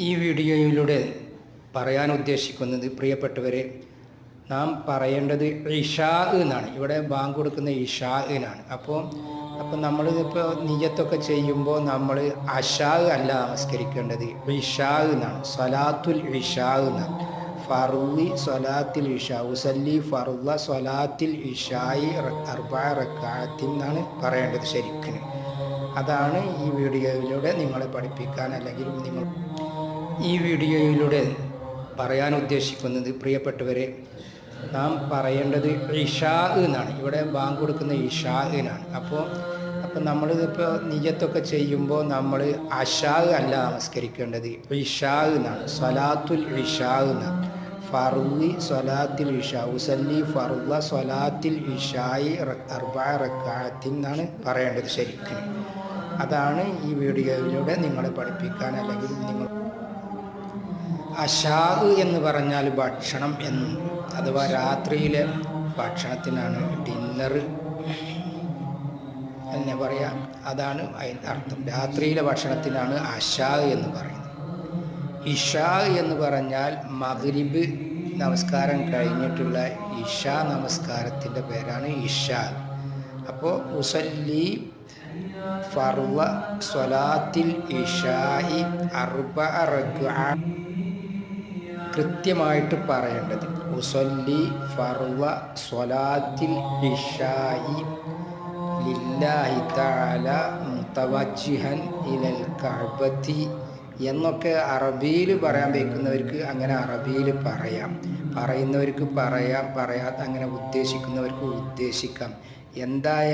ഈ വീഡിയോയിലൂടെ പറയാൻ ഉദ്ദേശിക്കുന്നത് പ്രിയപ്പെട്ടവരെ, നാം പറയേണ്ടത് ഇഷാ എന്നാണ്. ഇവിടെ ബാങ്ക് കൊടുക്കുന്ന ഇഷാ എന്നാണ്. അപ്പോൾ നമ്മളിപ്പോൾ നിയ്യത്തൊക്കെ ചെയ്യുമ്പോൾ നമ്മൾ അഷാ അല്ല നമസ്കരിക്കേണ്ടത്, ഇഷാ എന്നാണ്. സ്വലാത്തുൽ ഇഷാ എന്നാണ്. ഫർളി സ്വലാത്തിൽ ഇഷാ, ഉസല്ലി ഫർള സ്വലാത്തിൽ ഇഷായി അർബഅ റക്അത്തിൻ എന്നാണ് പറയേണ്ടത് ശരിക്കും. അതാണ് ഈ വീഡിയോയിലൂടെ നിങ്ങളെ പഠിപ്പിക്കാൻ, അല്ലെങ്കിൽ ഈ വീഡിയോയിലൂടെ പറയാൻ ഉദ്ദേശിക്കുന്നത് പ്രിയപ്പെട്ടവരെ, നാം പറയേണ്ടത് ഇഷാ എന്നാണ്. ഇവിടെ ബാങ്ക് കൊടുക്കുന്ന ഇഷാ എന്നാണ്. അപ്പോൾ നമ്മളിതിപ്പോൾ നിയ്യത്തൊക്കെ ചെയ്യുമ്പോൾ നമ്മൾ അഷാ അല്ല നമസ്കരിക്കേണ്ടത്, ഇഷാ എന്നാണ്. സ്വലാത്തുൽ ഇഷാ എന്നാണ്. ഫർളി സ്വലാത്തിൽ ഇഷാ, ഉസല്ലി ഫർള സ്വലാത്തിൽ ഇഷായി അർബഅ റക്അത്തിൻ എന്നാണ് പറയേണ്ടത് ശരിക്കും. അതാണ് ഈ വീഡിയോയിലൂടെ നിങ്ങളെ പഠിപ്പിക്കാൻ, അല്ലെങ്കിൽ അഷാ എന്ന് പറഞ്ഞാൽ ഭക്ഷണം എന്നും, അഥവാ രാത്രിയിലെ ഭക്ഷണത്തിനാണ് ഡിന്നർ എന്ന് പറയാം. അതാണ് അതിൻ്റെ അർത്ഥം. രാത്രിയിലെ ഭക്ഷണത്തിനാണ് അഷാ എന്ന് പറയുന്നത്. ഇഷാ എന്ന് പറഞ്ഞാൽ മഗ്രിബ് നമസ്കാരം കഴിഞ്ഞിട്ടുള്ള ഇഷാ നമസ്കാരത്തിൻ്റെ പേരാണ് ഇഷാ. അപ്പോൾ ഉസല്ലി ഫർള സ്വലാത്തിൽ ഇഷായി അർബഅ റക്അ, കൃത്യമായിട്ട് പറയേണ്ടത് ഉസല്ലി ഫർള സ്വലാത്തിൽ ഇഷായി ലില്ലാഹി തആല മുതവജ്ജിഹൻ ഇലൽ കഅബത്തി എന്നൊക്കെ അറബിയിൽ പറയാൻ വയ്ക്കുന്നവർക്ക് അങ്ങനെ അറബിയിൽ പറയാം, പറയുന്നവർക്ക് പറയാം, പറയാത്ത അങ്ങനെ ഉദ്ദേശിക്കുന്നവർക്ക് ഉദ്ദേശിക്കാം. എന്തായാലും